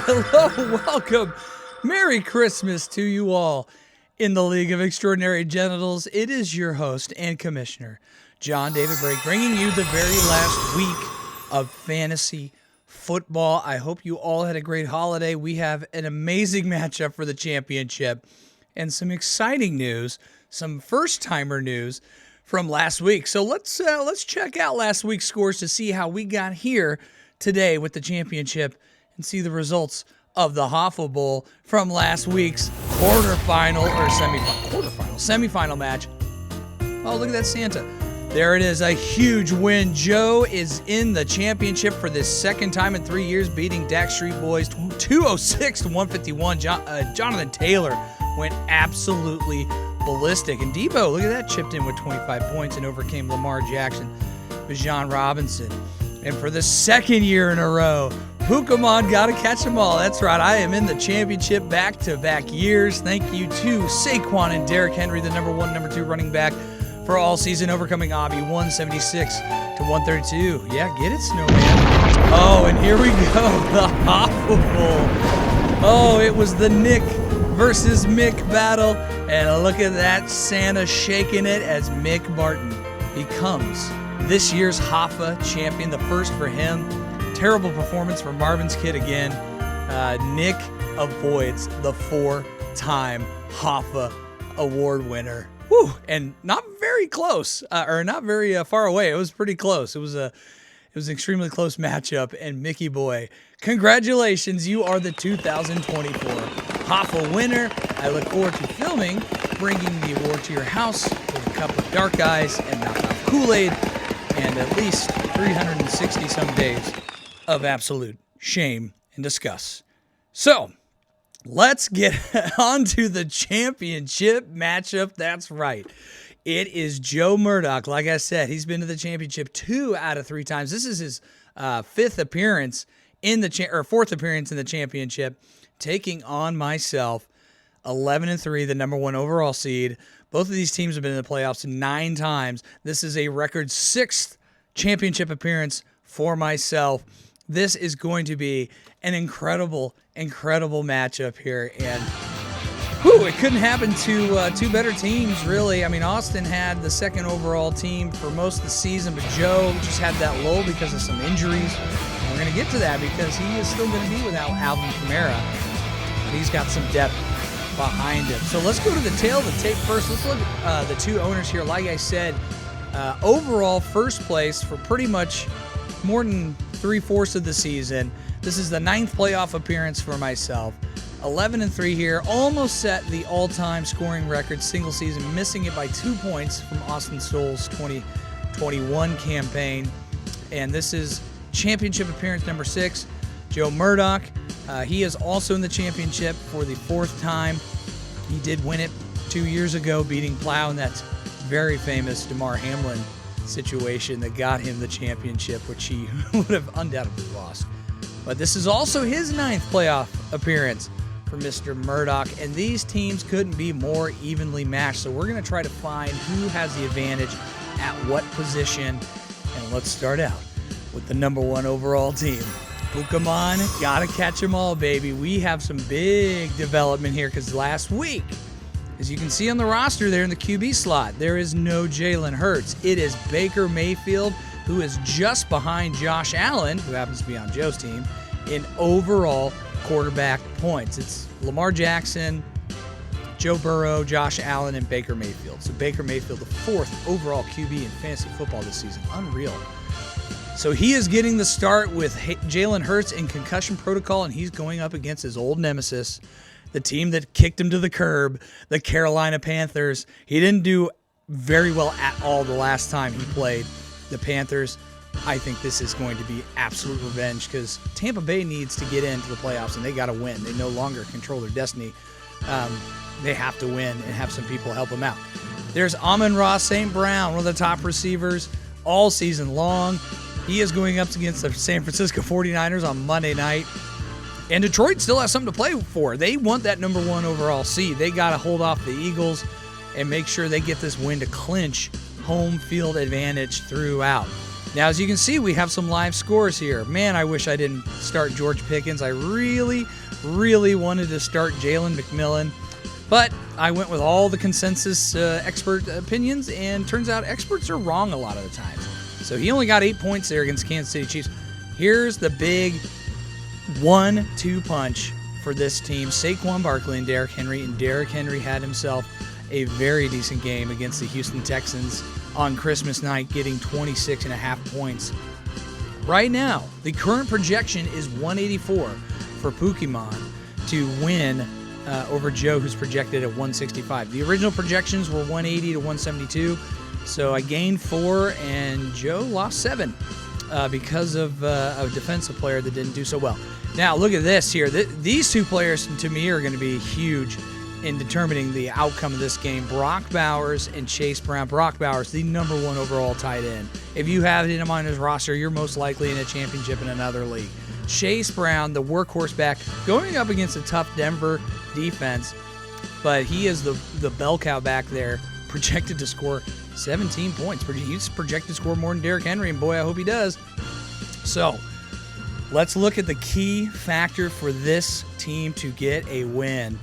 hello, welcome. Merry Christmas to you all in the League of Extraordinary Genitals. It is your host and commissioner, John David Brake, bringing you the very last week of fantasy football. I hope you all had a great holiday. We have an amazing matchup for the championship and some exciting news, some first-timer news from last week. So let's check out last week's scores to see how we got here today with the championship and see the results of the Hoffa Bowl from last week's semifinal match. Oh, look at that Santa. There it is, a huge win. Joe is in the championship for the second time in 3 years, beating Dak Street Boys 206 to 151. Jonathan Taylor went absolutely ballistic. And Debo, look at that, chipped in with 25 points and overcame Lamar Jackson, Bijan Robinson. And for the second year in a row, Pokemon gotta catch them all. That's right, I am in the championship back-to-back years. Thank you to Saquon and Derrick Henry, the number one, number two running back for all season, overcoming Abby 176 to 132. Yeah, get it, Snowman. Oh, and here we go, the Hoffa Bowl. Oh, it was the Nick versus Mick battle. And look at that, Santa shaking it as Mick Martin becomes this year's Hoffa champion, the first for him. Terrible performance for Marvin's kid again. Nick avoids the four-time Hoffa award winner. Whew, and not very close, or not very far away. It was pretty close. It was an extremely close matchup. And Mickey boy, congratulations! You are the 2024 Hoffa winner. I look forward to filming, bringing the award to your house with a cup of dark eyes and mouth of Kool-Aid, and at least 360 some days of absolute shame and disgust. So, let's get on to the championship matchup. That's right. It is Joe Murdoch. Like I said, he's been to the championship 2 out of 3 times. This is his fourth appearance in the championship, taking on myself, 11-3, the number one overall seed. Both of these teams have been in the playoffs 9 times. This is a record 6th championship appearance for myself. This is going to be an incredible matchup here. And it couldn't happen to 2 better teams, really. I mean, Austin had the 2nd overall team for most of the season, but Joe just had that lull because of some injuries. And we're going to get to that because he is still going to be without Alvin Kamara, but he's got some depth behind him. So let's go to the tail of the tape first. Let's look at the 2 owners here. Like I said, overall first place for pretty much more than 3/4 of the season. This is the 9th playoff appearance for myself. 11-3 here, almost set the all-time scoring record single season, missing it by 2 points from Austin Stoll's 2021 campaign. And this is championship appearance number 6. Joe Murdoch, he is also in the championship for the 4th time. He did win it 2 years ago, beating Plow, and that's very famous DeMar Hamlin situation that got him the championship, which he would have undoubtedly lost. But this is also his 9th playoff appearance for Mr. Murdoch, and these teams couldn't be more evenly matched. So we're going to try to find who has the advantage at what position. And let's start out with the number 1 overall team. Pokemon, gotta catch them all, baby. We have some big development here because last week, as you can see on the roster there in the QB slot, there is no Jalen Hurts. It is Baker Mayfield, who is just behind Josh Allen, who happens to be on Joe's team, in overall quarterback points. It's Lamar Jackson, Joe Burrow, Josh Allen, and Baker Mayfield. So Baker Mayfield, the 4th overall QB in fantasy football this season. Unreal. So he is getting the start with Jalen Hurts in concussion protocol, and he's going up against his old nemesis, the team that kicked him to the curb, the Carolina Panthers. He didn't do very well at all the last time he played the Panthers. I think this is going to be absolute revenge because Tampa Bay needs to get into the playoffs, and they got to win. They no longer control their destiny. They have to win and have some people help them out. There's Amon-Ra St. Brown, one of the top receivers all season long. He is going up against the San Francisco 49ers on Monday night. And Detroit still has something to play for. They want that number 1 overall seed. They got to hold off the Eagles and make sure they get this win to clinch home field advantage throughout. Now, as you can see, we have some live scores here. Man, I wish I didn't start George Pickens. I really wanted to start Jalen McMillan, but I went with all the consensus expert opinions, and turns out experts are wrong a lot of the times. So he only got 8 points there against Kansas City Chiefs. Here's the big 1-2 punch for this team. Saquon Barkley and Derrick Henry, and Derrick Henry had himself a very decent game against the Houston Texans on Christmas night, getting 26.5 points. Right now, the current projection is 184 for Pokemon to win over Joe, who's projected at 165. The original projections were 180 to 172, so I gained 4 and Joe lost 7 because of a defensive player that didn't do so well. Now, look at this here. These two players, to me, are going to be huge in determining the outcome of this game. Brock Bowers and Chase Brown. Brock Bowers, the number 1 overall tight end. If you have him on his roster, you're most likely in a championship in another league. Chase Brown, the workhorse back, going up against a tough Denver defense, but he is the bell cow back there, projected to score 17 points. He's projected to score more than Derrick Henry, and boy, I hope he does. So, let's look at the key factor for this team to get a win.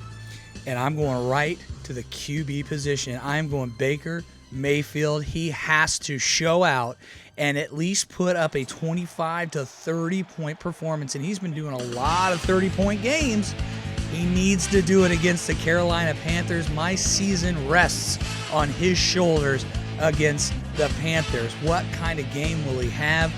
And I'm going right to the QB position. I'm going Baker Mayfield. He has to show out and at least put up a 25 to 30 point performance. And he's been doing a lot of 30-point games. He needs to do it against the Carolina Panthers. My season rests on his shoulders against the Panthers. What kind of game will he have?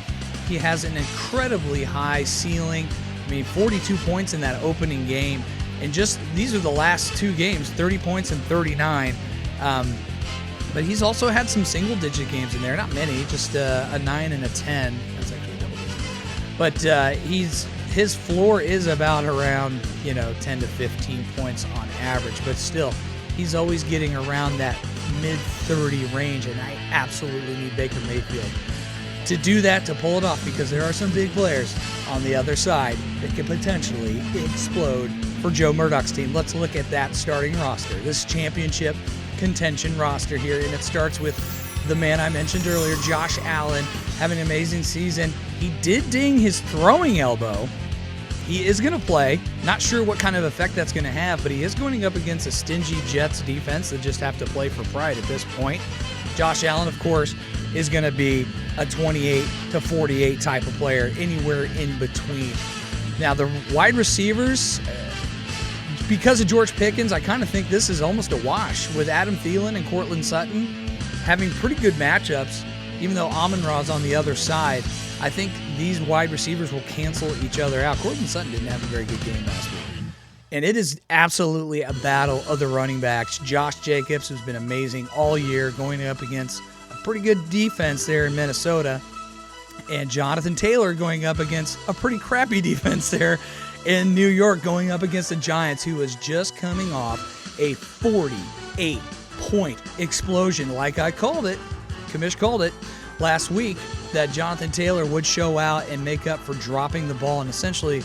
He has an incredibly high ceiling. I mean, 42 points in that opening game. And just these are the last 2 games, 30 points and 39. But he's also had some single-digit games in there. Not many, just a 9 and a 10. That's actually a double digit. But his floor is about around 10 to 15 points on average. But still, he's always getting around that mid-30 range, and I absolutely need Baker Mayfield to do that, to pull it off, because there are some big players on the other side that could potentially explode for Joe Murdoch's team. Let's look at that starting roster, this championship contention roster here, and it starts with the man I mentioned earlier, Josh Allen, having an amazing season. He did ding his throwing elbow. He is going to play. Not sure what kind of effect that's going to have, but he is going up against a stingy Jets defense that just have to play for pride at this point. Josh Allen, of course, is going to be a 28 to 48 type of player, anywhere in between. Now, the wide receivers, because of George Pickens, I kind of think this is almost a wash with Adam Thielen and Courtland Sutton having pretty good matchups, even though Amon-Ra's on the other side. I think these wide receivers will cancel each other out. Courtland Sutton didn't have a very good game last week. And it is absolutely a battle of the running backs. Josh Jacobs, who's been amazing all year, going up against a pretty good defense there in Minnesota. And Jonathan Taylor going up against a pretty crappy defense there in New York, going up against the Giants, who was just coming off a 48-point explosion. Like I called it, commish called it last week, that Jonathan Taylor would show out and make up for dropping the ball and essentially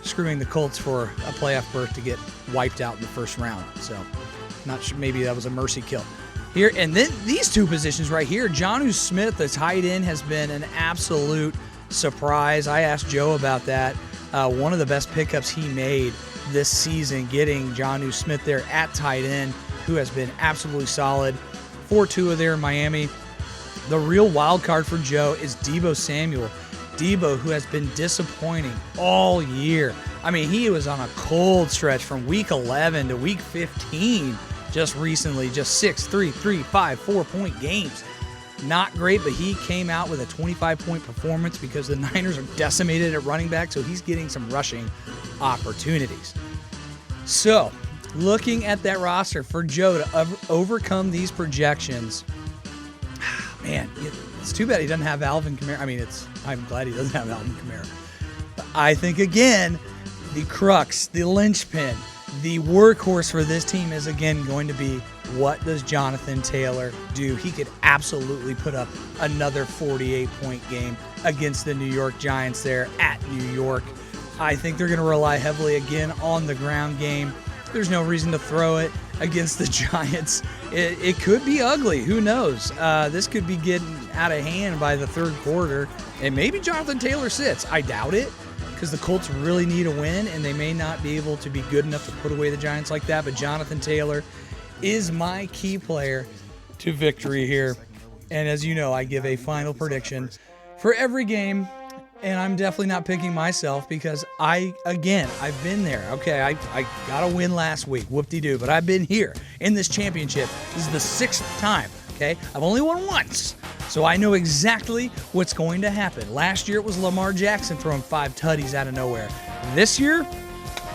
screwing the Colts for a playoff berth to get wiped out in the first round. So, not sure, maybe that was a mercy kill here. And then these two positions right here, Jonnu Smith, the tight end, has been an absolute surprise. I asked Joe about that. One of the best pickups he made this season, getting Jonnu Smith there at tight end, who has been absolutely solid. 4-2 there in Miami. The real wild card for Joe is Deebo Samuel. Deebo, who has been disappointing all year. I mean, he was on a cold stretch from week 11 to week 15 just recently. Just 6, 3, 3, 5, 4-point games. Not great, but he came out with a 25-point performance because the Niners are decimated at running back, so he's getting some rushing opportunities. So, looking at that roster for Joe to overcome these projections, man, it's too bad he doesn't have Alvin Kamara. I mean, I'm glad he doesn't have Alvin Kamara. But I think, again, the crux, the linchpin, the workhorse for this team is, again, going to be, what does Jonathan Taylor do? He could absolutely put up another 48-point game against the New York Giants there at New York. I think they're going to rely heavily, again, on the ground game. There's no reason to throw it against the Giants it could be ugly. Who knows? This could be getting out of hand by the third quarter, and maybe Jonathan Taylor sits. I doubt it, because the Colts really need a win, and they may not be able to be good enough to put away the Giants like that. But Jonathan Taylor is my key player to victory here. And as you know, I give a final prediction for every game. And I'm definitely not picking myself because I've been there. Okay, I got a win last week, whoop-de-doo, but I've been here in this championship. This is the 6th time, okay? I've only won once, so I know exactly what's going to happen. Last year, it was Lamar Jackson throwing 5 tutties out of nowhere. This year,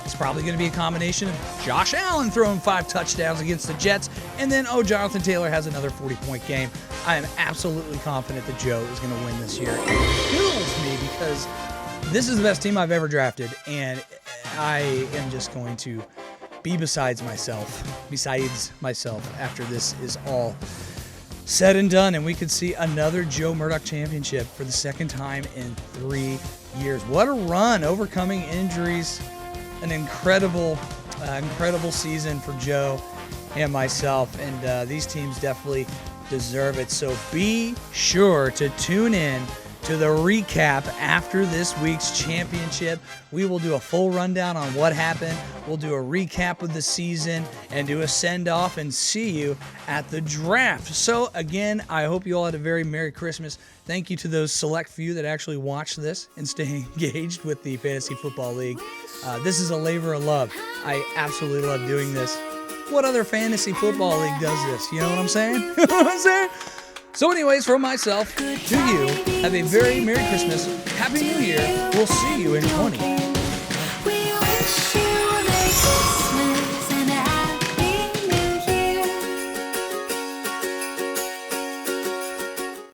it's probably going to be a combination of Josh Allen throwing 5 touchdowns against the Jets, and then, Jonathan Taylor has another 40-point game. I am absolutely confident that Joe is going to win this year. It kills me because this is the best team I've ever drafted, and I am just going to be besides myself after this is all said and done, and we could see another Joe Murdoch championship for the 2nd time in 3 years. What a run, overcoming injuries. An incredible season for Joe and myself, and these teams definitely deserve it. So be sure to tune in to the recap after this week's championship. We will do a full rundown on what happened. We'll do a recap of the season and do a send-off and see you at the draft. So again, I hope you all had a very Merry Christmas. Thank you to those select few that actually watched this and stay engaged with the Fantasy Football League. This is a labor of love. I absolutely love doing this. What other fantasy football league does this? You know what I'm saying? You know what I'm saying? So anyways, from myself to you, have a very Merry Christmas. Happy New Year. We'll see you in 2020.